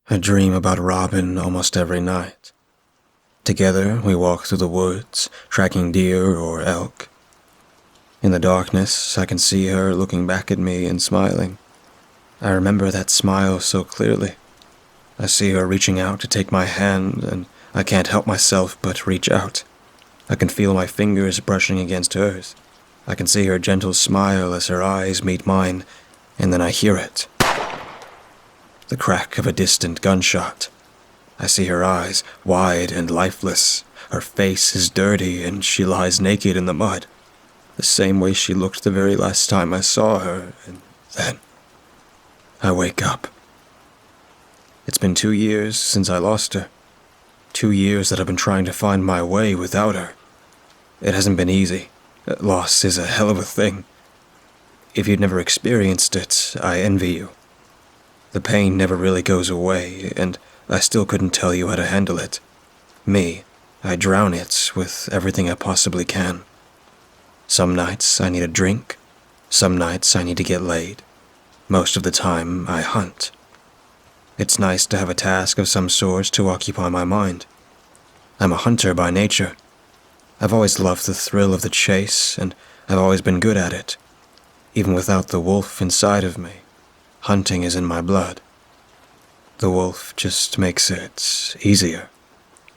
I dream about Robin almost every night. Together, we walk through the woods, tracking deer or elk. In the darkness, I can see her looking back at me and smiling. I remember that smile so clearly. I see her reaching out to take my hand, and I can't help myself but reach out. I can feel my fingers brushing against hers. I can see her gentle smile as her eyes meet mine, and then I hear it. The crack of a distant gunshot. I see her eyes, wide and lifeless. Her face is dirty and she lies naked in the mud, the same way she looked the very last time I saw her, and then I wake up. It's been 2 years since I lost her. 2 years that I've been trying to find my way without her. It hasn't been easy. Loss is a hell of a thing. If you'd never experienced it, I envy you. The pain never really goes away, and I still couldn't tell you how to handle it. Me, I drown it with everything I possibly can. Some nights I need a drink. Some nights I need to get laid. Most of the time I hunt. It's nice to have a task of some sort to occupy my mind. I'm a hunter by nature. I've always loved the thrill of the chase, and I've always been good at it. Even without the wolf inside of me, hunting is in my blood. The wolf just makes it easier,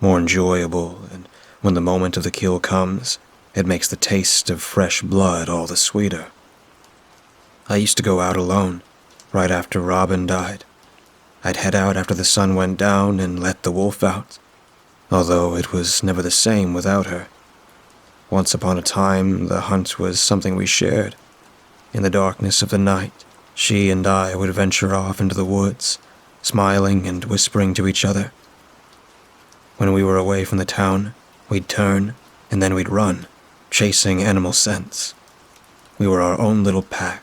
more enjoyable, and when the moment of the kill comes, it makes the taste of fresh blood all the sweeter. I used to go out alone, right after Robin died. I'd head out after the sun went down and let the wolf out, although it was never the same without her. Once upon a time, the hunt was something we shared. In the darkness of the night, she and I would venture off into the woods, smiling and whispering to each other. When we were away from the town, we'd turn, and then we'd run, chasing animal scents. We were our own little pack,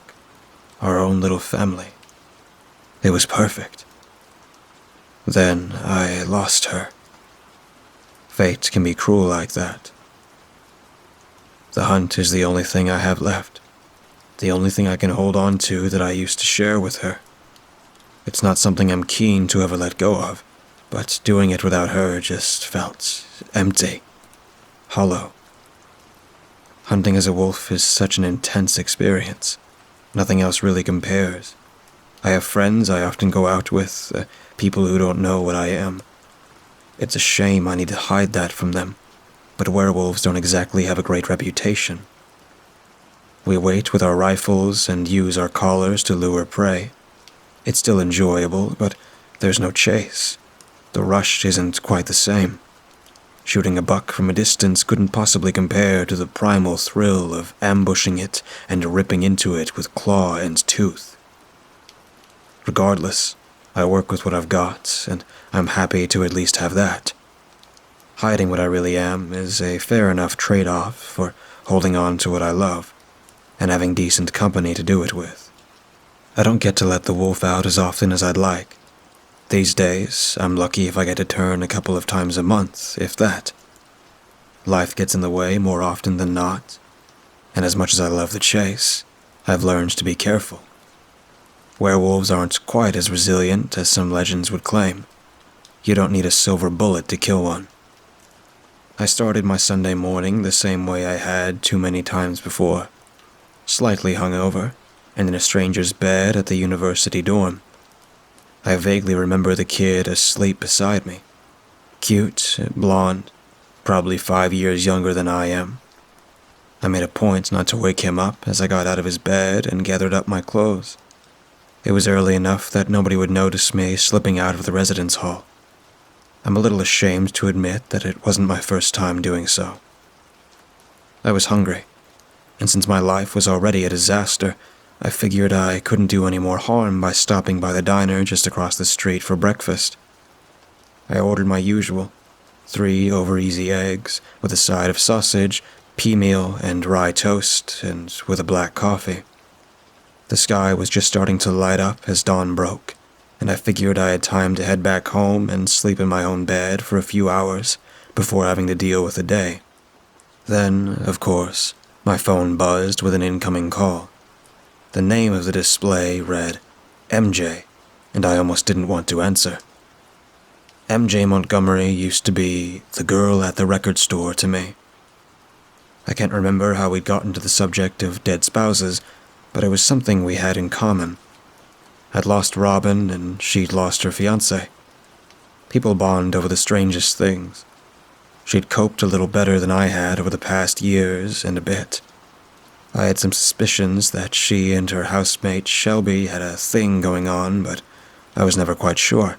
our own little family. It was perfect. Then I lost her. Fate can be cruel like that. The hunt is the only thing I have left, the only thing I can hold on to that I used to share with her. It's not something I'm keen to ever let go of, but doing it without her just felt empty, hollow. Hunting as a wolf is such an intense experience. Nothing else really compares. I have friends I often go out with, people who don't know what I am. It's a shame I need to hide that from them, but werewolves don't exactly have a great reputation. We wait with our rifles and use our collars to lure prey. It's still enjoyable, but there's no chase. The rush isn't quite the same. Shooting a buck from a distance couldn't possibly compare to the primal thrill of ambushing it and ripping into it with claw and tooth. Regardless, I work with what I've got, and I'm happy to at least have that. Hiding what I really am is a fair enough trade-off for holding on to what I love, and having decent company to do it with. I don't get to let the wolf out as often as I'd like. These days, I'm lucky if I get to turn a couple of times a month, if that. Life gets in the way more often than not, and as much as I love the chase, I've learned to be careful. Werewolves aren't quite as resilient as some legends would claim. You don't need a silver bullet to kill one. I started my Sunday morning the same way I had too many times before. Slightly hungover, and in a stranger's bed at the university dorm. I vaguely remember the kid asleep beside me. Cute, blonde, probably 5 years younger than I am. I made a point not to wake him up as I got out of his bed and gathered up my clothes. It was early enough that nobody would notice me slipping out of the residence hall. I'm a little ashamed to admit that it wasn't my first time doing so. I was hungry, and since my life was already a disaster, I figured I couldn't do any more harm by stopping by the diner just across the street for breakfast. I ordered my usual, 3 over-easy eggs with a side of sausage, pea meal, and rye toast, and with a black coffee. The sky was just starting to light up as dawn broke, and I figured I had time to head back home and sleep in my own bed for a few hours before having to deal with the day. Then, of course, my phone buzzed with an incoming call. The name of the display read MJ, and I almost didn't want to answer. MJ Montgomery used to be the girl at the record store to me. I can't remember how we'd gotten to the subject of dead spouses, but it was something we had in common. I'd lost Robin, and she'd lost her fiancé. People bond over the strangest things. She'd coped a little better than I had over the past years and a bit. I had some suspicions that she and her housemate Shelby had a thing going on, but I was never quite sure.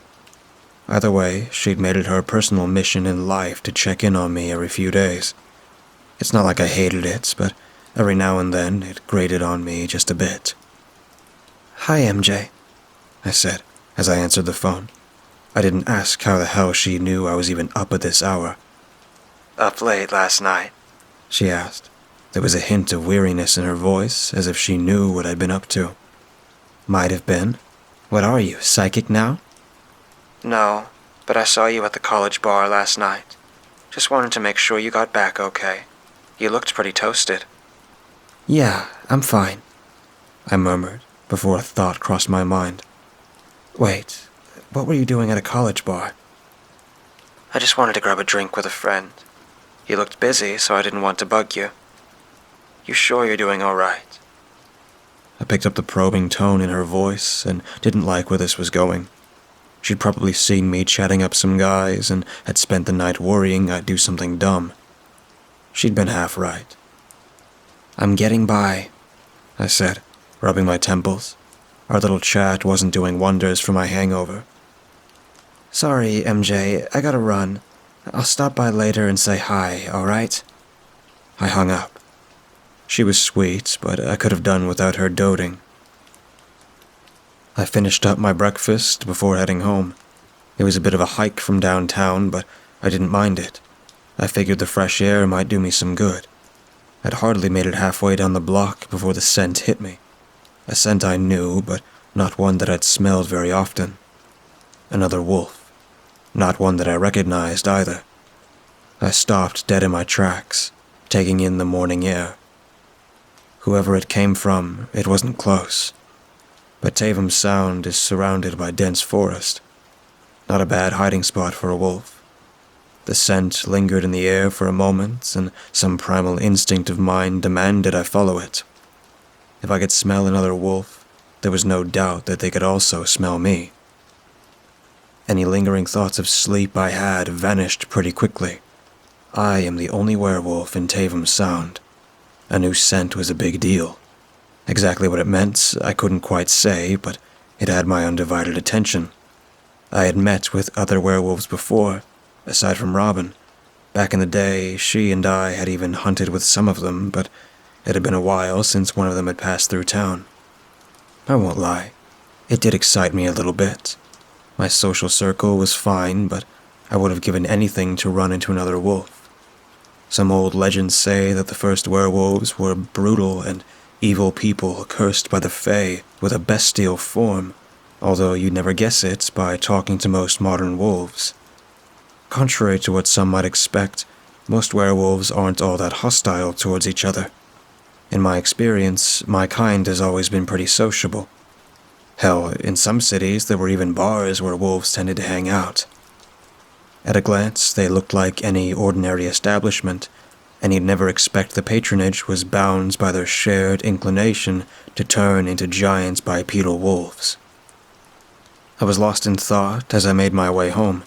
Either way, she'd made it her personal mission in life to check in on me every few days. It's not like I hated it, but every now and then it grated on me just a bit. "Hi, MJ," I said as I answered the phone. I didn't ask how the hell she knew I was even up at this hour. "Up late last night?" she asked. There was a hint of weariness in her voice, as if she knew what I'd been up to. "Might have been. What are you, psychic now?" "No, but I saw you at the college bar last night. Just wanted to make sure you got back okay. You looked pretty toasted." "Yeah, I'm fine," I murmured before a thought crossed my mind. "Wait, what were you doing at a college bar?" "I just wanted to grab a drink with a friend. You looked busy, so I didn't want to bug you. You sure you're doing all right?" I picked up the probing tone in her voice and didn't like where this was going. She'd probably seen me chatting up some guys and had spent the night worrying I'd do something dumb. She'd been half right. "I'm getting by," I said, rubbing my temples. Our little chat wasn't doing wonders for my hangover. "Sorry, MJ, I gotta run. I'll stop by later and say hi, alright?" I hung up. She was sweet, but I could have done without her doting. I finished up my breakfast before heading home. It was a bit of a hike from downtown, but I didn't mind it. I figured the fresh air might do me some good. I'd hardly made it halfway down the block before the scent hit me. A scent I knew, but not one that I'd smelled very often. Another wolf. Not one that I recognized either. I stopped dead in my tracks, taking in the morning air. Whoever it came from, it wasn't close. But Tavam Sound is surrounded by dense forest. Not a bad hiding spot for a wolf. The scent lingered in the air for a moment, and some primal instinct of mine demanded I follow it. If I could smell another wolf, there was no doubt that they could also smell me. Any lingering thoughts of sleep I had vanished pretty quickly. I am the only werewolf in Tavam Sound. A new scent was a big deal. Exactly what it meant, I couldn't quite say, but it had my undivided attention. I had met with other werewolves before, aside from Robin. Back in the day, she and I had even hunted with some of them, but it had been a while since one of them had passed through town. I won't lie, it did excite me a little bit. My social circle was fine, but I would have given anything to run into another wolf. Some old legends say that the first werewolves were brutal and evil people cursed by the Fae with a bestial form, although you'd never guess it by talking to most modern wolves. Contrary to what some might expect, most werewolves aren't all that hostile towards each other. In my experience, my kind has always been pretty sociable. Hell, in some cities there were even bars where wolves tended to hang out. At a glance, they looked like any ordinary establishment, and you'd never expect the patronage was bound by their shared inclination to turn into giant bipedal wolves. I was lost in thought as I made my way home.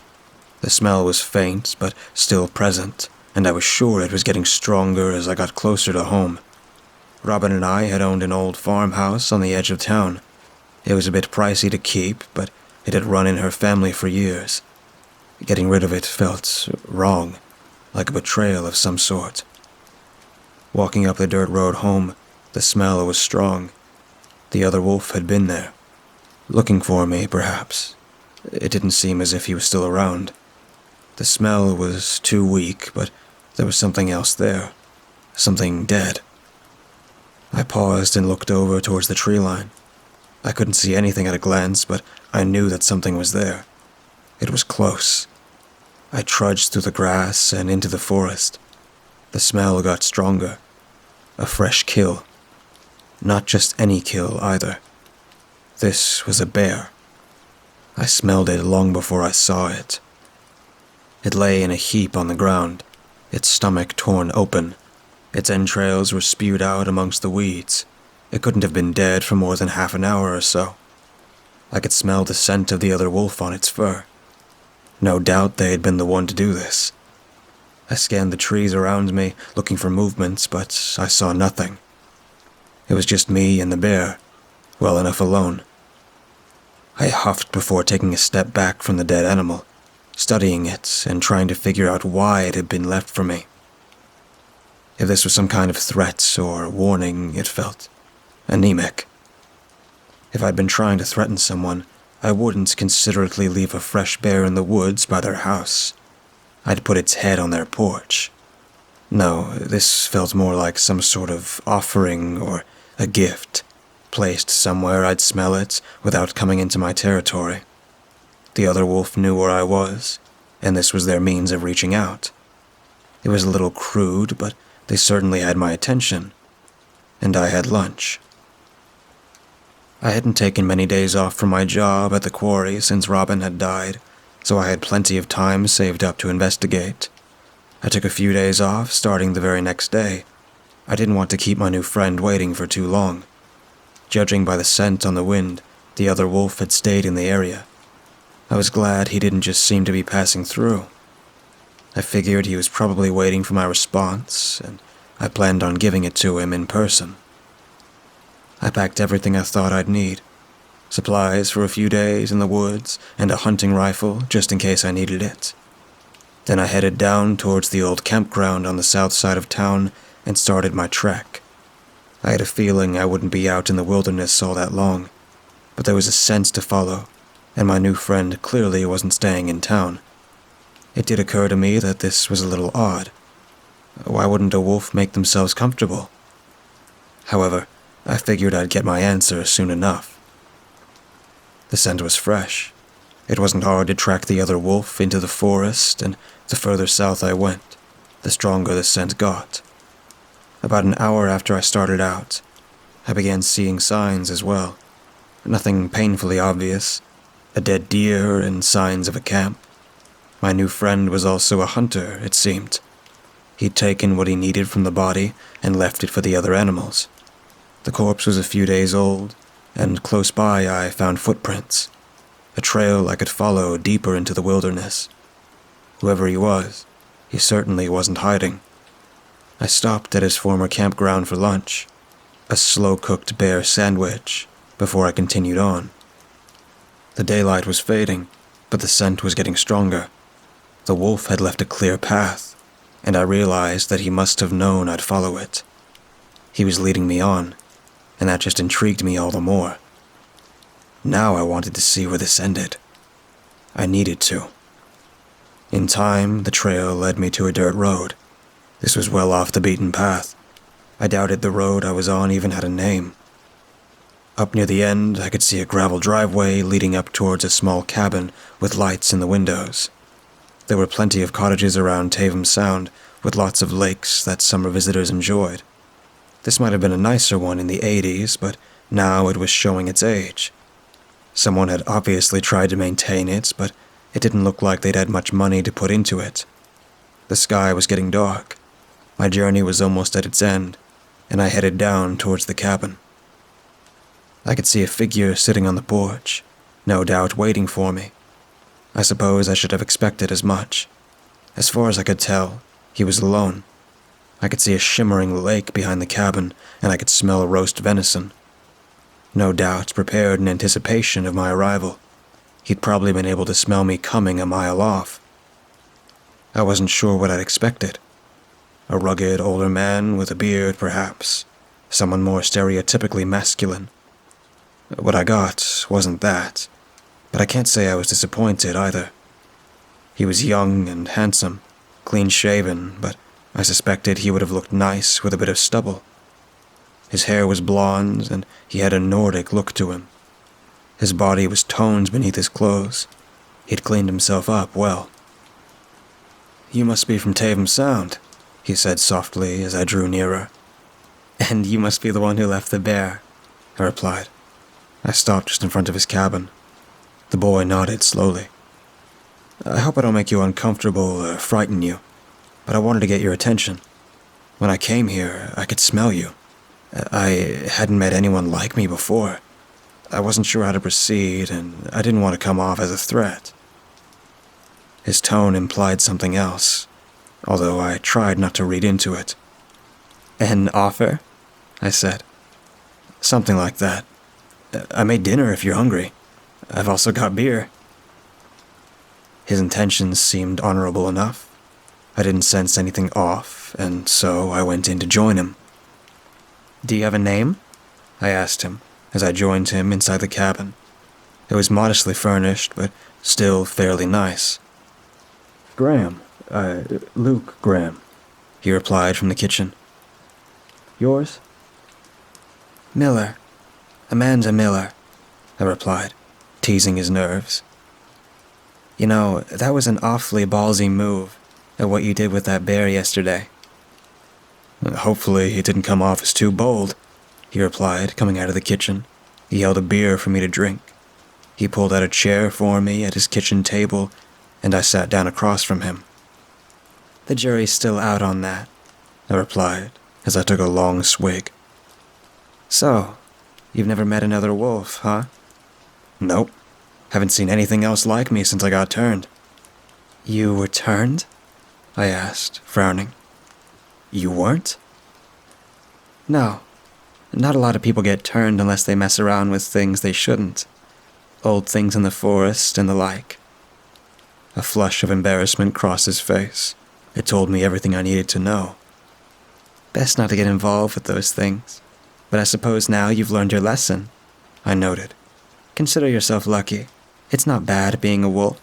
The smell was faint, but still present, and I was sure it was getting stronger as I got closer to home. Robin and I had owned an old farmhouse on the edge of town. It was a bit pricey to keep, but it had run in her family for years. Getting rid of it felt wrong, like a betrayal of some sort. Walking up the dirt road home, the smell was strong. The other wolf had been there. Looking for me, perhaps. It didn't seem as if he was still around. The smell was too weak, but there was something else there. Something dead. I paused and looked over towards the tree line. I couldn't see anything at a glance, but I knew that something was there. It was close. I trudged through the grass and into the forest. The smell got stronger. A fresh kill. Not just any kill, either. This was a bear. I smelled it long before I saw it. It lay in a heap on the ground, its stomach torn open. Its entrails were spewed out amongst the weeds. It couldn't have been dead for more than half an hour or so. I could smell the scent of the other wolf on its fur. No doubt they had been the one to do this. I scanned the trees around me, looking for movements, but I saw nothing. It was just me and the bear, well enough alone. I huffed before taking a step back from the dead animal, studying it and trying to figure out why it had been left for me. If this was some kind of threat or warning, it felt anemic. If I'd been trying to threaten someone, I wouldn't considerately leave a fresh bear in the woods by their house. I'd put its head on their porch. No, this felt more like some sort of offering or a gift, placed somewhere I'd smell it without coming into my territory. The other wolf knew where I was, and this was their means of reaching out. It was a little crude, but they certainly had my attention, and I had lunch. I hadn't taken many days off from my job at the quarry since Robin had died, so I had plenty of time saved up to investigate. I took a few days off, starting the very next day. I didn't want to keep my new friend waiting for too long. Judging by the scent on the wind, the other wolf had stayed in the area. I was glad he didn't just seem to be passing through. I figured he was probably waiting for my response, and I planned on giving it to him in person. I packed everything I thought I'd need. Supplies for a few days in the woods, and a hunting rifle just in case I needed it. Then I headed down towards the old campground on the south side of town and started my trek. I had a feeling I wouldn't be out in the wilderness all that long, but there was a sense to follow, and my new friend clearly wasn't staying in town. It did occur to me that this was a little odd. Why wouldn't a wolf make themselves comfortable? However, I figured I'd get my answer soon enough. The scent was fresh. It wasn't hard to track the other wolf into the forest, and the further south I went, the stronger the scent got. About an hour after I started out, I began seeing signs as well. Nothing painfully obvious. A dead deer and signs of a camp. My new friend was also a hunter, it seemed. He'd taken what he needed from the body and left it for the other animals. The corpse was a few days old, and close by I found footprints. A trail I could follow deeper into the wilderness. Whoever he was, he certainly wasn't hiding. I stopped at his former campground for lunch, a slow-cooked bear sandwich, before I continued on. The daylight was fading, but the scent was getting stronger. The wolf had left a clear path, and I realized that he must have known I'd follow it. He was leading me on, and that just intrigued me all the more. Now I wanted to see where this ended. I needed to. In time, the trail led me to a dirt road. This was well off the beaten path. I doubted the road I was on even had a name. Up near the end, I could see a gravel driveway leading up towards a small cabin with lights in the windows. There were plenty of cottages around Tavam Sound, with lots of lakes that summer visitors enjoyed. This might have been a nicer one in the 80s, but now it was showing its age. Someone had obviously tried to maintain it, but it didn't look like they'd had much money to put into it. The sky was getting dark. My journey was almost at its end, and I headed down towards the cabin. I could see a figure sitting on the porch, no doubt waiting for me. I suppose I should have expected as much. As far as I could tell, he was alone. I could see a shimmering lake behind the cabin, and I could smell roast venison. No doubt prepared in anticipation of my arrival. He'd probably been able to smell me coming a mile off. I wasn't sure what I'd expected. A rugged older man with a beard, perhaps. Someone more stereotypically masculine. What I got wasn't that, but I can't say I was disappointed either. He was young and handsome, clean-shaven, but I suspected he would have looked nice with a bit of stubble. His hair was blonde, and he had a Nordic look to him. His body was toned beneath his clothes. He'd cleaned himself up well. "You must be from Tavam Sound," he said softly as I drew nearer. "And you must be the one who left the bear," I replied. I stopped just in front of his cabin. The boy nodded slowly. I hope I don't make you uncomfortable or frighten you, but I wanted to get your attention. When I came here, I could smell you. I hadn't met anyone like me before. I wasn't sure how to proceed, and I didn't want to come off as a threat." His tone implied something else, although I tried not to read into it. "An offer?" I said. "Something like that. I made dinner if you're hungry. I've also got beer." His intentions seemed honorable enough. I didn't sense anything off, and so I went in to join him. "Do you have a name?" I asked him as I joined him inside the cabin. It was modestly furnished, but still fairly nice. "Graham. Luke Graham," he replied from the kitchen. "Yours?" "Miller. Amanda Miller," I replied, teasing his nerves. "You know, that was an awfully ballsy move, at what you did with that bear yesterday." "Hopefully it didn't come off as too bold," he replied, coming out of the kitchen. He held a beer for me to drink. He pulled out a chair for me at his kitchen table, and I sat down across from him. "The jury's still out on that," I replied, as I took a long swig. "So, you've never met another wolf, huh?" "Nope. Haven't seen anything else like me since I got turned." "You were turned?" I asked, frowning. "You weren't?" "No. Not a lot of people get turned unless they mess around with things they shouldn't. Old things in the forest and the like." A flush of embarrassment crossed his face. It told me everything I needed to know. "Best not to get involved with those things. But I suppose now you've learned your lesson," I noted. "Consider yourself lucky. It's not bad being a wolf.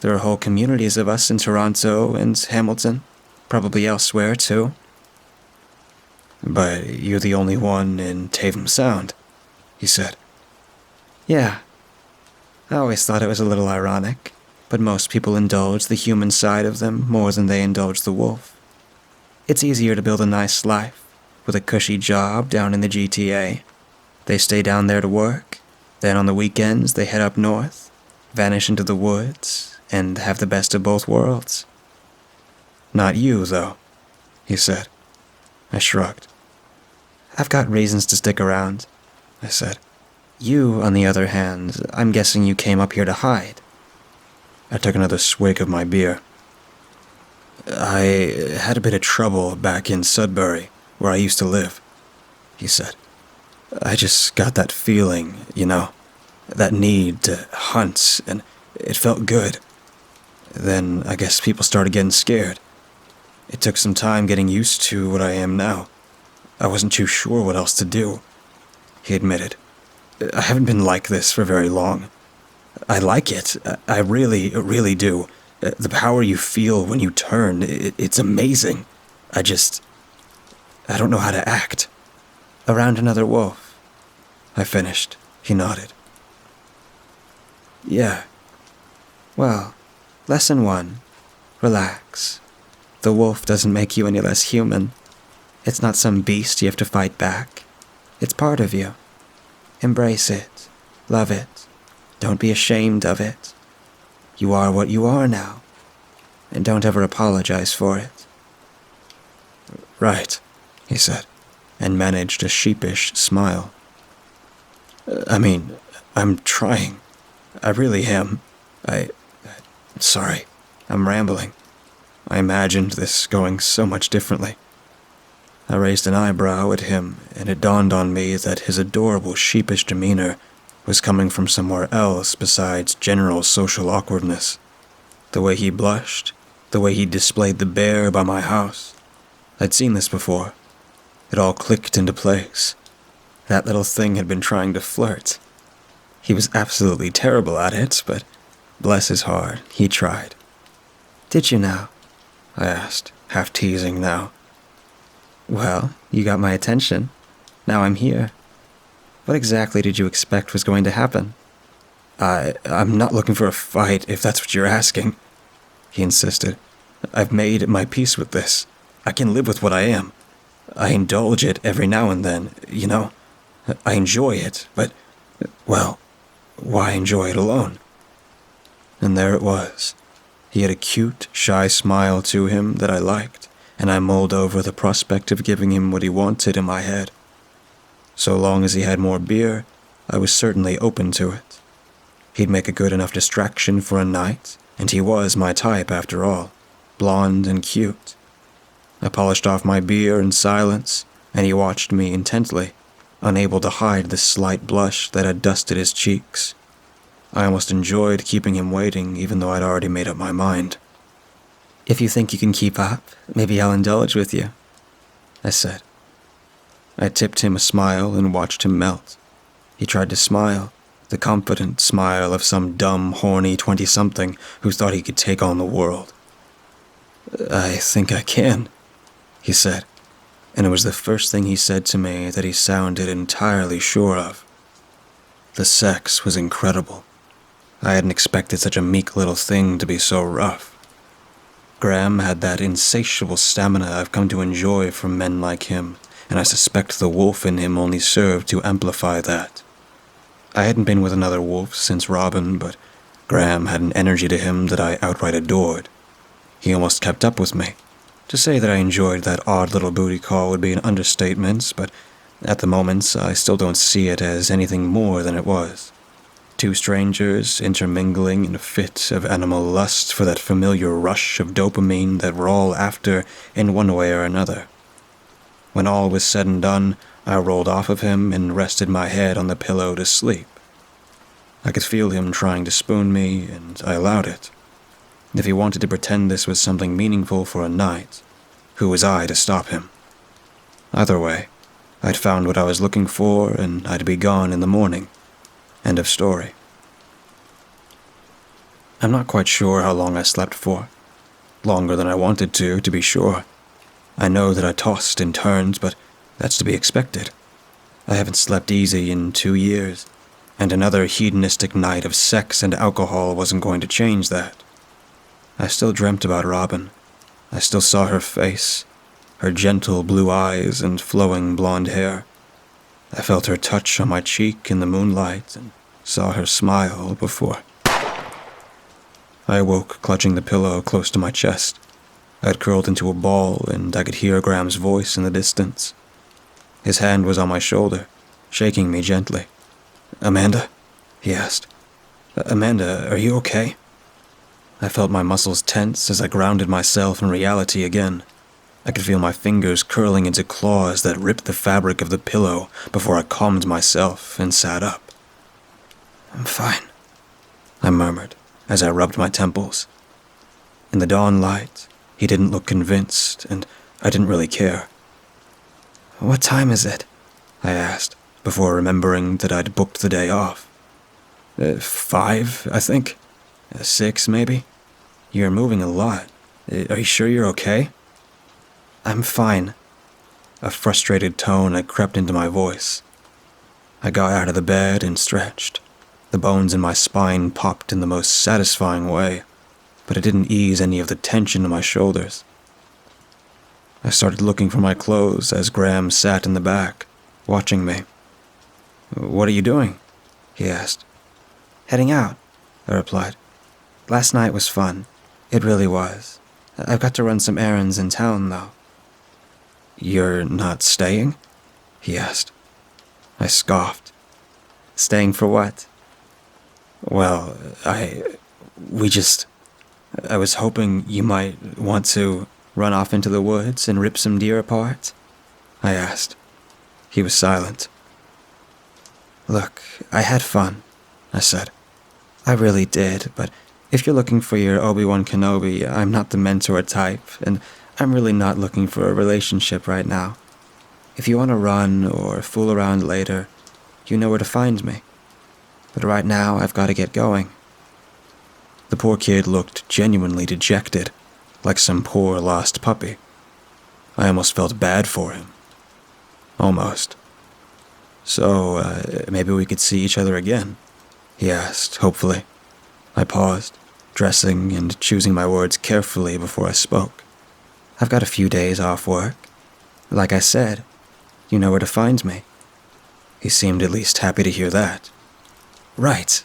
There are whole communities of us in Toronto and Hamilton, probably elsewhere too." "But you're the only one in Tatham Sound," he said. "Yeah. I always thought it was a little ironic, but most people indulge the human side of them more than they indulge the wolf. It's easier to build a nice life, with a cushy job down in the GTA. They stay down there to work, then on the weekends they head up north, vanish into the woods, and have the best of both worlds." "Not you, though," he said. I shrugged. "I've got reasons to stick around," I said. "You, on the other hand, I'm guessing you came up here to hide." I took another swig of my beer. "I had a bit of trouble back in Sudbury, where I used to live," he said. "I just got that feeling, you know, that need to hunt, and it felt good. Then I guess people started getting scared. It took some time getting used to what I am now. I wasn't too sure what else to do," he admitted. "I haven't been like this for very long. I like it. I really, really do. The power you feel when you turn, it's amazing. I don't know how to act." "Around another wolf," I finished. He nodded. "Yeah. Well, lesson 1. Relax. The wolf doesn't make you any less human. It's not some beast you have to fight back. It's part of you. Embrace it. Love it. Don't be ashamed of it. You are what you are now, and don't ever apologize for it." "Right," he said, and managed a sheepish smile. I mean, I'm trying. I really am. Sorry, I'm rambling. I imagined this going so much differently." I raised an eyebrow at him, and it dawned on me that his adorable sheepish demeanor was coming from somewhere else besides general social awkwardness. The way he blushed, the way he displayed the bear by my house. I'd seen this before. It all clicked into place. That little thing had been trying to flirt. He was absolutely terrible at it, but bless his heart, he tried. "Did you now?" I asked, half teasing now. "Well, you got my attention. Now I'm here. What exactly did you expect was going to happen?" I'm not looking for a fight, if that's what you're asking," he insisted. "I've made my peace with this. I can live with what I am. I indulge it every now and then, you know. I enjoy it, but, well, why enjoy it alone?" And there it was. He had a cute, shy smile to him that I liked, and I mulled over the prospect of giving him what he wanted in my head. So long as he had more beer, I was certainly open to it. He'd make a good enough distraction for a night, and he was my type after all, blonde and cute. I polished off my beer in silence, and he watched me intently, unable to hide the slight blush that had dusted his cheeks. I almost enjoyed keeping him waiting, even though I'd already made up my mind. "If you think you can keep up, maybe I'll indulge with you," I said. I tipped him a smile and watched him melt. He tried to smile, the confident smile of some dumb, horny 20-something who thought he could take on the world. "I think I can," he said, and it was the first thing he said to me that he sounded entirely sure of. The sex was incredible. I hadn't expected such a meek little thing to be so rough. Graham had that insatiable stamina I've come to enjoy from men like him, and I suspect the wolf in him only served to amplify that. I hadn't been with another wolf since Robin, but Graham had an energy to him that I outright adored. He almost kept up with me. To say that I enjoyed that odd little booty call would be an understatement, but at the moment I still don't see it as anything more than it was. Two strangers intermingling in a fit of animal lust for that familiar rush of dopamine that we're all after in one way or another. When all was said and done, I rolled off of him and rested my head on the pillow to sleep. I could feel him trying to spoon me, and I allowed it. If he wanted to pretend this was something meaningful for a night, who was I to stop him? Either way, I'd found what I was looking for, and I'd be gone in the morning. End of story. I'm not quite sure how long I slept for. Longer than I wanted to be sure. I know that I tossed and turned, but that's to be expected. I haven't slept easy in 2 years, and another hedonistic night of sex and alcohol wasn't going to change that. I still dreamt about Robin. I still saw her face, her gentle blue eyes and flowing blonde hair. I felt her touch on my cheek in the moonlight and saw her smile before. I awoke clutching the pillow close to my chest. I had curled into a ball and I could hear Graham's voice in the distance. His hand was on my shoulder, shaking me gently. "Amanda?" he asked. "Amanda, are you okay?" I felt my muscles tense as I grounded myself in reality again. I could feel my fingers curling into claws that ripped the fabric of the pillow before I calmed myself and sat up. "I'm fine," I murmured as I rubbed my temples. In the dawn light, he didn't look convinced, and I didn't really care. "What time is it?" I asked, before remembering that I'd booked the day off. 5, I think. 6, maybe? You're moving a lot. Are you sure you're okay?" "I'm fine." A frustrated tone had crept into my voice. I got out of the bed and stretched. The bones in my spine popped in the most satisfying way, but it didn't ease any of the tension in my shoulders. I started looking for my clothes as Graham sat in the back, watching me. "What are you doing?" he asked. "Heading out," I replied. "Last night was fun. It really was. I've got to run some errands in town, though." "You're not staying?" he asked. I scoffed. "Staying for what?" "Well, I was hoping you might want to run off into the woods and rip some deer apart," I asked. He was silent. "Look, I had fun," I said. "I really did, but if you're looking for your Obi-Wan Kenobi, I'm not the mentor type, and I'm really not looking for a relationship right now. If you want to run or fool around later, you know where to find me. But right now, I've got to get going." The poor kid looked genuinely dejected, like some poor lost puppy. I almost felt bad for him. Almost. "So, maybe we could see each other again?" he asked, hopefully. I paused, dressing and choosing my words carefully before I spoke. "I've got a few days off work. Like I said, you know where to find me." He seemed at least happy to hear that. Right.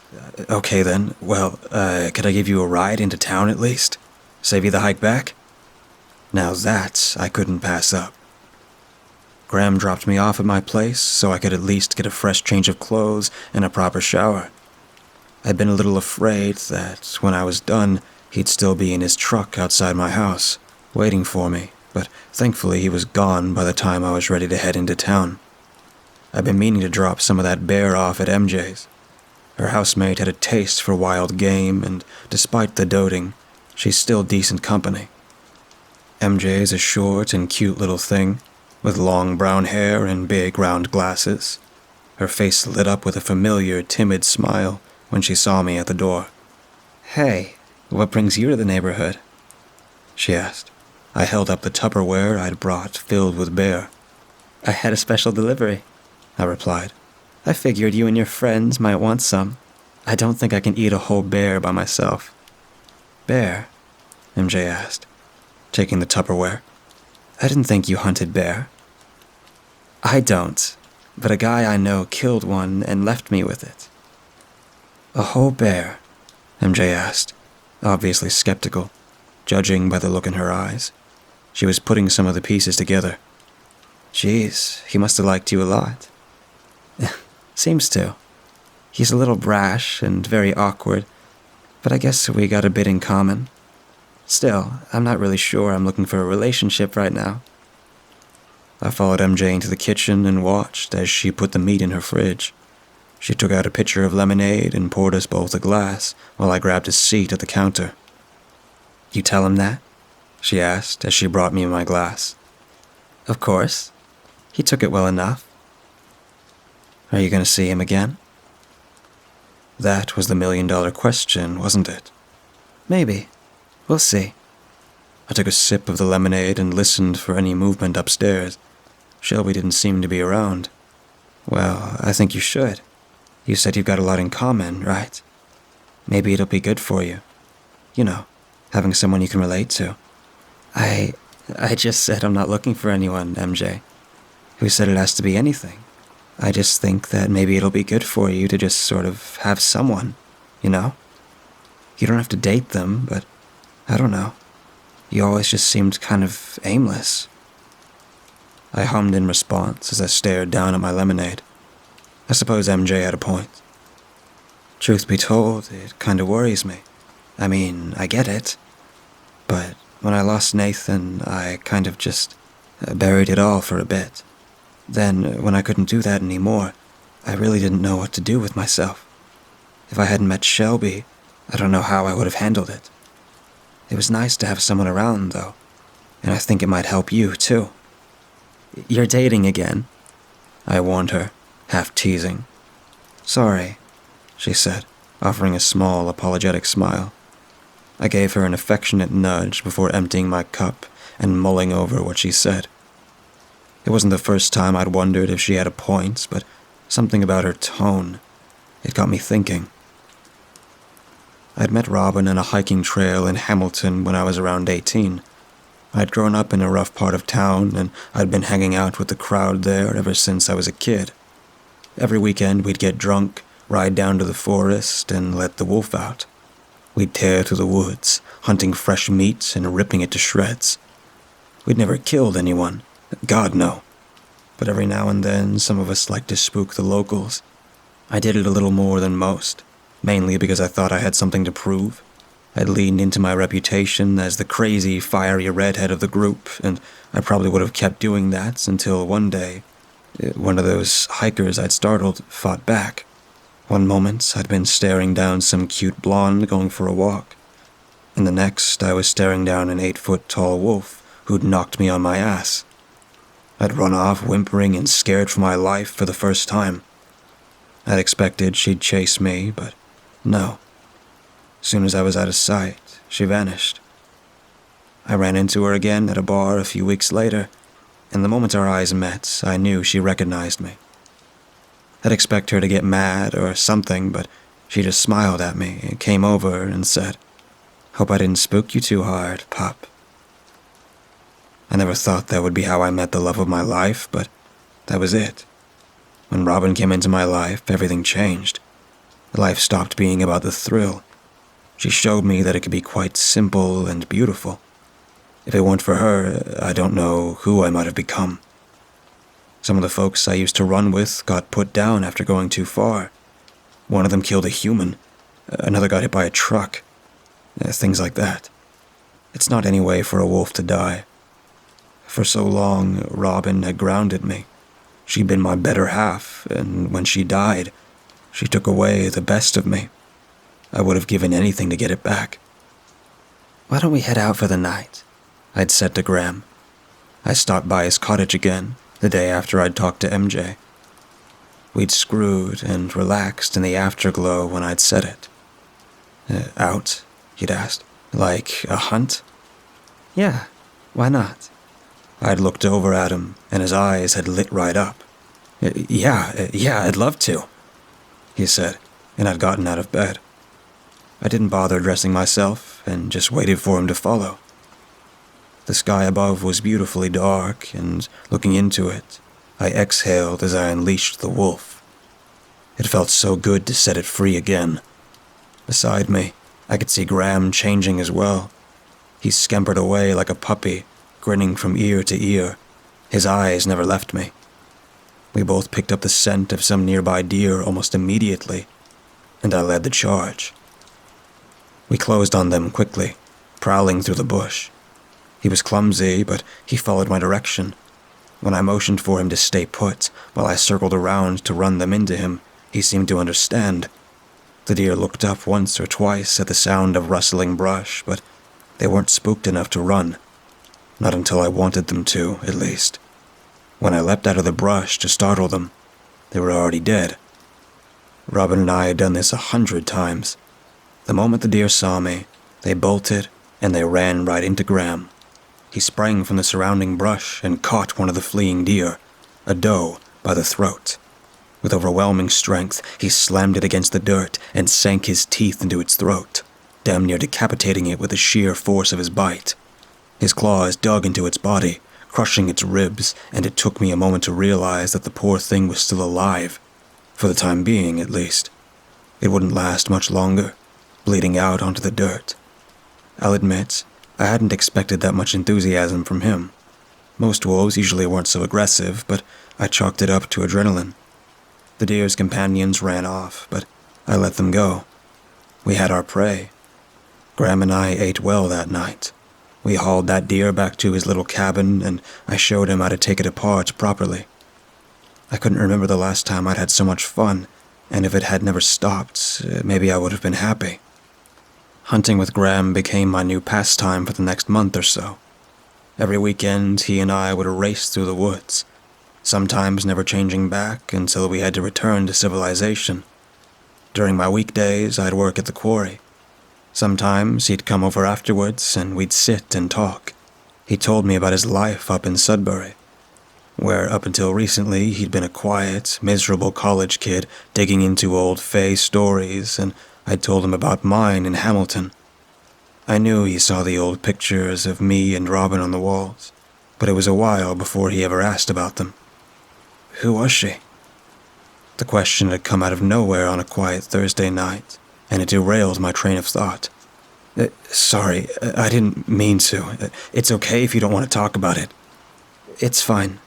Okay then. Well, could I give you a ride into town at least? Save you the hike back? Now that I couldn't pass up. Graham dropped me off at my place so I could at least get a fresh change of clothes and a proper shower. I'd been a little afraid that when I was done, he'd still be in his truck outside my house, waiting for me, but thankfully he was gone by the time I was ready to head into town. I'd been meaning to drop some of that bear off at MJ's. Her housemate had a taste for wild game, and despite the doting, she's still decent company. MJ's a short and cute little thing, with long brown hair and big round glasses. Her face lit up with a familiar, timid smile when she saw me at the door. "Hey, what brings you to the neighborhood?" she asked. I held up the Tupperware I'd brought filled with bear. "I had a special delivery," I replied. "I figured you and your friends might want some. I don't think I can eat a whole bear by myself." "Bear?" MJ asked, taking the Tupperware. "I didn't think you hunted bear." "I don't, but a guy I know killed one and left me with it." "A whole bear?" MJ asked, obviously skeptical, judging by the look in her eyes. She was putting some of the pieces together. "Geez, he must have liked you a lot." "Seems to. He's a little brash and very awkward, but I guess we got a bit in common. Still, I'm not really sure I'm looking for a relationship right now." I followed MJ into the kitchen and watched as she put the meat in her fridge. She took out a pitcher of lemonade and poured us both a glass while I grabbed a seat at the counter. "You tell him that?" she asked as she brought me my glass. "Of course. He took it well enough." "Are you going to see him again?" That was the $1,000,000 question, wasn't it? "Maybe. We'll see." I took a sip of the lemonade and listened for any movement upstairs. Shelby didn't seem to be around. "Well, I think you should. You said you've got a lot in common, right? Maybe it'll be good for you. You know, having someone you can relate to." I just said I'm not looking for anyone, MJ. Who said it has to be anything? I just think that maybe it'll be good for you to just sort of have someone, you know? You don't have to date them, but I don't know. You always just seemed kind of aimless. I hummed in response as I stared down at my lemonade. I suppose MJ had a point. Truth be told, it kind of worries me. I mean, I get it. But when I lost Nathan, I kind of just buried it all for a bit. Then, when I couldn't do that anymore, I really didn't know what to do with myself. If I hadn't met Shelby, I don't know how I would have handled it. It was nice to have someone around, though, and I think it might help you, too. "You're dating again," I warned her, half teasing. "Sorry," she said, offering a small, apologetic smile. I gave her an affectionate nudge before emptying my cup and mulling over what she said. It wasn't the first time I'd wondered if she had a point, but something about her tone, it got me thinking. I'd met Robin on a hiking trail in Hamilton when I was around 18. I'd grown up in a rough part of town, and I'd been hanging out with the crowd there ever since I was a kid. Every weekend we'd get drunk, ride down to the forest, and let the wolf out. We'd tear through the woods, hunting fresh meat and ripping it to shreds. We'd never killed anyone, God no. But every now and then some of us liked to spook the locals. I did it a little more than most, mainly because I thought I had something to prove. I'd leaned into my reputation as the crazy, fiery redhead of the group, and I probably would have kept doing that until one day, one of those hikers I'd startled fought back. One moment, I'd been staring down some cute blonde going for a walk, and the next, I was staring down an 8-foot-tall wolf who'd knocked me on my ass. I'd run off whimpering and scared for my life for the first time. I'd expected she'd chase me, but no. Soon as I was out of sight, she vanished. I ran into her again at a bar a few weeks later, and the moment our eyes met, I knew she recognized me. I'd expect her to get mad or something, but she just smiled at me and came over and said, "Hope I didn't spook you too hard, Pop." I never thought that would be how I met the love of my life, but that was it. When Robin came into my life, everything changed. Life stopped being about the thrill. She showed me that it could be quite simple and beautiful. If it weren't for her, I don't know who I might have become. Some of the folks I used to run with got put down after going too far. One of them killed a human. Another got hit by a truck. Things like that. It's not any way for a wolf to die. For so long, Robin had grounded me. She'd been my better half, and when she died, she took away the best of me. I would have given anything to get it back. "Why don't we head out for the night?" I'd said to Graham. I stopped by his cottage again, the day after I'd talked to MJ. We'd screwed and relaxed in the afterglow when I'd said it. Out? He'd asked. Like a hunt? Yeah, why not? I'd looked over at him, and his eyes had lit right up. Yeah, I'd love to, he said, and I'd gotten out of bed. I didn't bother dressing myself, and just waited for him to follow. The sky above was beautifully dark, and looking into it, I exhaled as I unleashed the wolf. It felt so good to set it free again. Beside me, I could see Graham changing as well. He scampered away like a puppy, grinning from ear to ear. His eyes never left me. We both picked up the scent of some nearby deer almost immediately, and I led the charge. We closed on them quickly, prowling through the bush. He was clumsy, but he followed my direction. When I motioned for him to stay put, while I circled around to run them into him, he seemed to understand. The deer looked up once or twice at the sound of rustling brush, but they weren't spooked enough to run. Not until I wanted them to, at least. When I leapt out of the brush to startle them, they were already dead. Robin and I had done this 100 times. The moment the deer saw me, they bolted and they ran right into Graham. He sprang from the surrounding brush and caught one of the fleeing deer, a doe, by the throat. With overwhelming strength, he slammed it against the dirt and sank his teeth into its throat, damn near decapitating it with the sheer force of his bite. His claws dug into its body, crushing its ribs, and it took me a moment to realize that the poor thing was still alive. For the time being, at least. It wouldn't last much longer, bleeding out onto the dirt. I'll admit, I hadn't expected that much enthusiasm from him. Most wolves usually weren't so aggressive, but I chalked it up to adrenaline. The deer's companions ran off, but I let them go. We had our prey. Graham and I ate well that night. We hauled that deer back to his little cabin, and I showed him how to take it apart properly. I couldn't remember the last time I'd had so much fun, and if it had never stopped, maybe I would have been happy. Hunting with Graham became my new pastime for the next month or so. Every weekend, he and I would race through the woods, sometimes never changing back until we had to return to civilization. During my weekdays, I'd work at the quarry. Sometimes he'd come over afterwards and we'd sit and talk. He told me about his life up in Sudbury, where up until recently he'd been a quiet, miserable college kid digging into old Fay stories, and I'd told him about mine in Hamilton. I knew he saw the old pictures of me and Robin on the walls, but it was a while before he ever asked about them. Who was she? The question had come out of nowhere on a quiet Thursday night, and it derailed my train of thought. Sorry, I didn't mean to. It's okay if you don't want to talk about it. It's fine,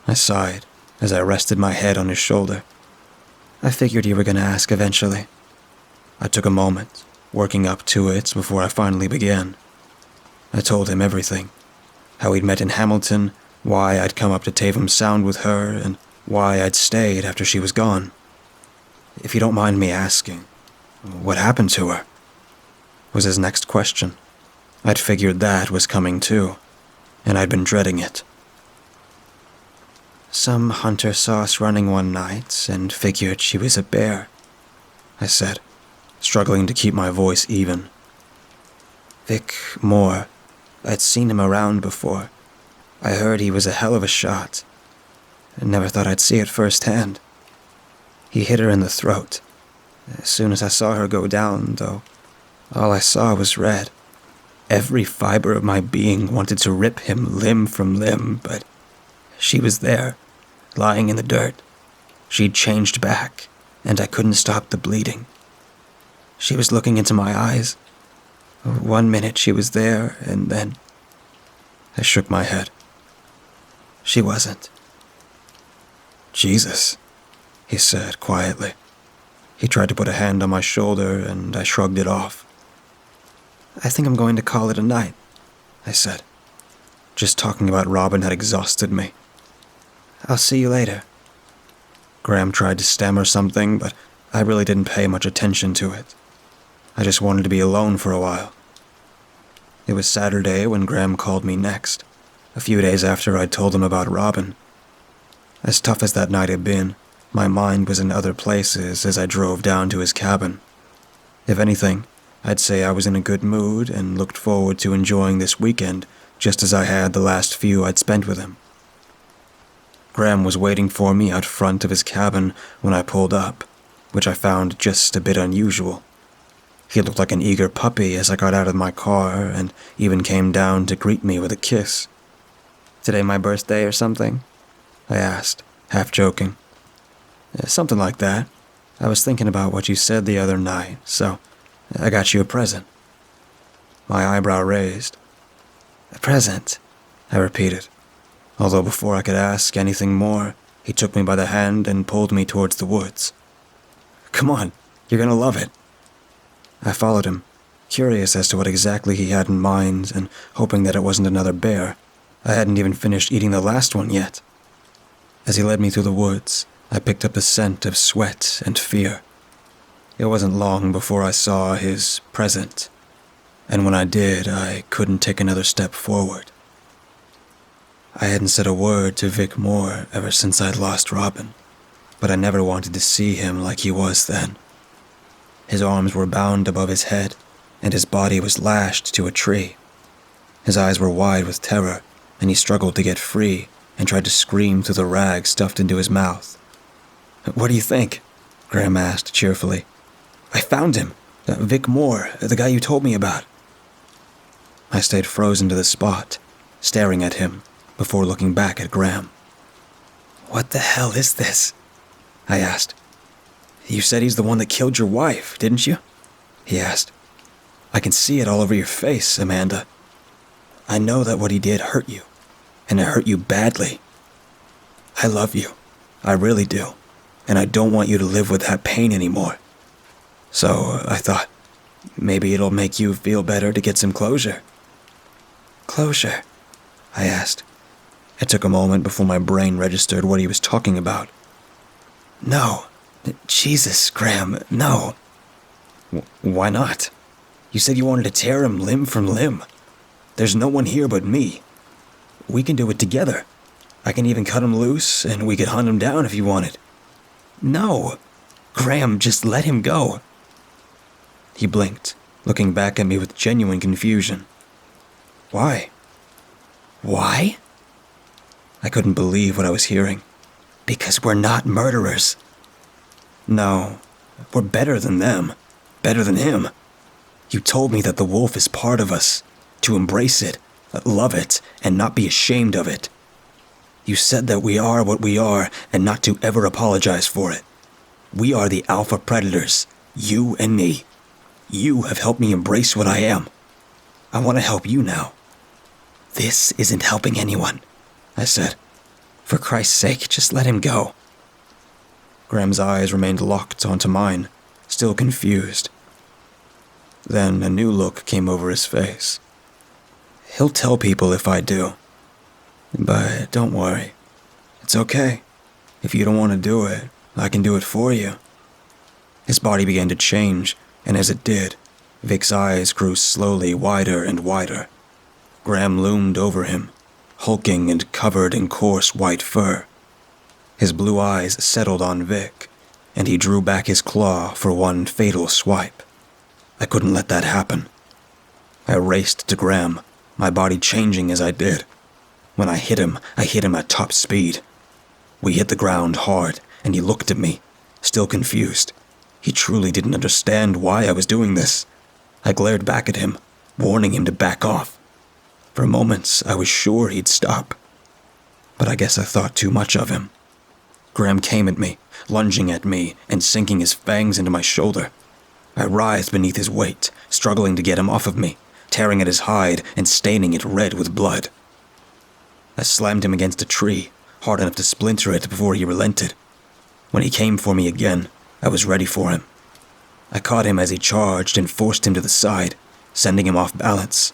I sighed as I rested my head on his shoulder. I figured you were going to ask eventually. I took a moment, working up to it before I finally began. I told him everything. How we'd met in Hamilton, why I'd come up to Tavam Sound with her, and why I'd stayed after she was gone. If you don't mind me asking, what happened to her? Was his next question. I'd figured that was coming too, and I'd been dreading it. Some hunter saw us running one night and figured she was a bear, I said, struggling to keep my voice even. Vic Moore. I'd seen him around before. I heard he was a hell of a shot. I never thought I'd see it firsthand. He hit her in the throat. As soon as I saw her go down, though, all I saw was red. Every fiber of my being wanted to rip him limb from limb, but she was there, lying in the dirt. She'd changed back, and I couldn't stop the bleeding. She was looking into my eyes. 1 minute she was there, and then... I shook my head. She wasn't. Jesus, he said quietly. He tried to put a hand on my shoulder, and I shrugged it off. I think I'm going to call it a night, I said. Just talking about Robin had exhausted me. I'll see you later. Graham tried to stammer something, but I really didn't pay much attention to it. I just wanted to be alone for a while. It was Saturday when Graham called me next, a few days after I'd told him about Robin. As tough as that night had been, my mind was in other places as I drove down to his cabin. If anything, I'd say I was in a good mood and looked forward to enjoying this weekend just as I had the last few I'd spent with him. Graham was waiting for me out front of his cabin when I pulled up, which I found just a bit unusual. He looked like an eager puppy as I got out of my car and even came down to greet me with a kiss. Today my birthday or something? I asked, half joking. Something like that. I was thinking about what you said the other night, so I got you a present. My eyebrow raised. A present, I repeated, although before I could ask anything more, he took me by the hand and pulled me towards the woods. Come on, you're gonna love it. I followed him, curious as to what exactly he had in mind and hoping that it wasn't another bear. I hadn't even finished eating the last one yet. As he led me through the woods, I picked up the scent of sweat and fear. It wasn't long before I saw his present, and when I did, I couldn't take another step forward. I hadn't said a word to Vic Moore ever since I'd lost Robin, but I never wanted to see him like he was then. His arms were bound above his head, and his body was lashed to a tree. His eyes were wide with terror, and he struggled to get free and tried to scream through the rag stuffed into his mouth. What do you think? Graham asked cheerfully. I found him. Vic Moore, the guy you told me about. I stayed frozen to the spot, staring at him, before looking back at Graham. What the hell is this? I asked. You said he's the one that killed your wife, didn't you? He asked. I can see it all over your face, Amanda. I know that what he did hurt you, and it hurt you badly. I love you. I really do. And I don't want you to live with that pain anymore. So I thought, maybe it'll make you feel better to get some closure. Closure? I asked. It took a moment before my brain registered what he was talking about. No. Jesus, Graham, no. Why not? You said you wanted to tear him limb from limb. There's no one here but me. We can do it together. I can even cut him loose, and we could hunt him down if you wanted. No. Graham, just let him go. He blinked, looking back at me with genuine confusion. Why? Why? I couldn't believe what I was hearing. Because we're not murderers. No, we're better than them. Better than him. You told me that the wolf is part of us. To embrace it, love it, and not be ashamed of it. You said that we are what we are and not to ever apologize for it. We are the alpha predators, you and me. You have helped me embrace what I am. I want to help you now. This isn't helping anyone, I said. For Christ's sake, just let him go. Graham's eyes remained locked onto mine, still confused. Then a new look came over his face. He'll tell people if I do. But don't worry. It's okay. If you don't want to do it, I can do it for you. His body began to change, and as it did, Vic's eyes grew slowly wider and wider. Graham loomed over him, hulking and covered in coarse white fur. His blue eyes settled on Vic, and he drew back his claw for one fatal swipe. I couldn't let that happen. I raced to Graham, my body changing as I did. When I hit him at top speed. We hit the ground hard, and he looked at me, still confused. He truly didn't understand why I was doing this. I glared back at him, warning him to back off. For moments, I was sure he'd stop. But I guess I thought too much of him. Graham came at me, lunging at me and sinking his fangs into my shoulder. I writhed beneath his weight, struggling to get him off of me, tearing at his hide and staining it red with blood. I slammed him against a tree, hard enough to splinter it before he relented. When he came for me again, I was ready for him. I caught him as he charged and forced him to the side, sending him off balance.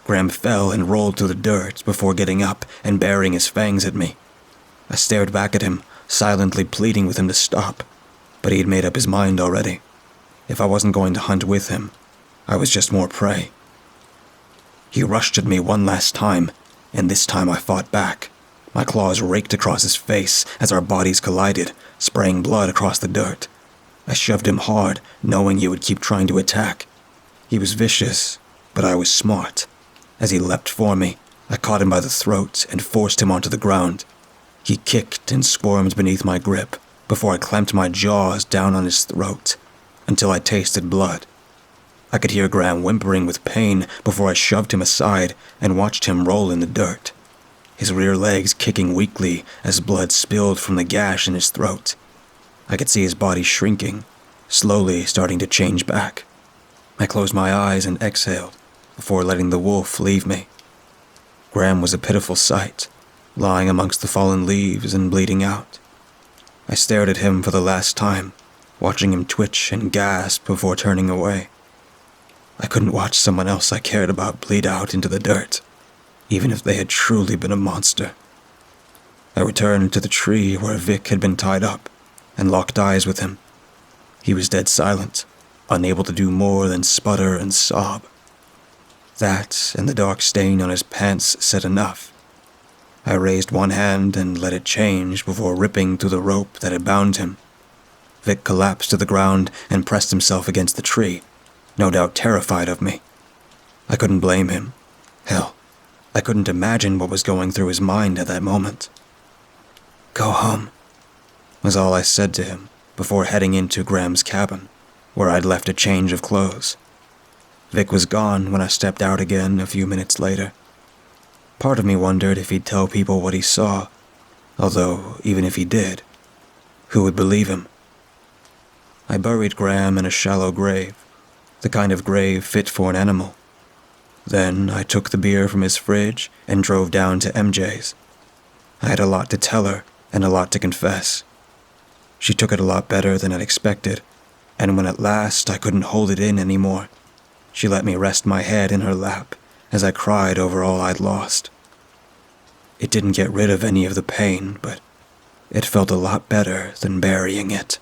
Graham fell and rolled through the dirt before getting up and baring his fangs at me. I stared back at him, silently pleading with him to stop, but he had made up his mind already. If I wasn't going to hunt with him, I was just more prey. He rushed at me one last time, and this time I fought back. My claws raked across his face as our bodies collided, spraying blood across the dirt. I shoved him hard, knowing he would keep trying to attack. He was vicious, but I was smart. As he leapt for me, I caught him by the throat and forced him onto the ground. He kicked and squirmed beneath my grip before I clamped my jaws down on his throat until I tasted blood. I could hear Graham whimpering with pain before I shoved him aside and watched him roll in the dirt, his rear legs kicking weakly as blood spilled from the gash in his throat. I could see his body shrinking, slowly starting to change back. I closed my eyes and exhaled before letting the wolf leave me. Graham was a pitiful sight, lying amongst the fallen leaves and bleeding out. I stared at him for the last time, watching him twitch and gasp before turning away. I couldn't watch someone else I cared about bleed out into the dirt, even if they had truly been a monster. I returned to the tree where Vic had been tied up and locked eyes with him. He was dead silent, unable to do more than sputter and sob. That and the dark stain on his pants said enough. I raised one hand and let it change before ripping through the rope that had bound him. Vic collapsed to the ground and pressed himself against the tree, no doubt terrified of me. I couldn't blame him. Hell, I couldn't imagine what was going through his mind at that moment. "Go home," was all I said to him before heading into Graham's cabin, where I'd left a change of clothes. Vic was gone when I stepped out again a few minutes later. Part of me wondered if he'd tell people what he saw, although even if he did, who would believe him? I buried Graham in a shallow grave, the kind of grave fit for an animal. Then I took the beer from his fridge and drove down to MJ's. I had a lot to tell her and a lot to confess. She took it a lot better than I'd expected, and when at last I couldn't hold it in anymore, she let me rest my head in her lap as I cried over all I'd lost. It didn't get rid of any of the pain, but it felt a lot better than burying it.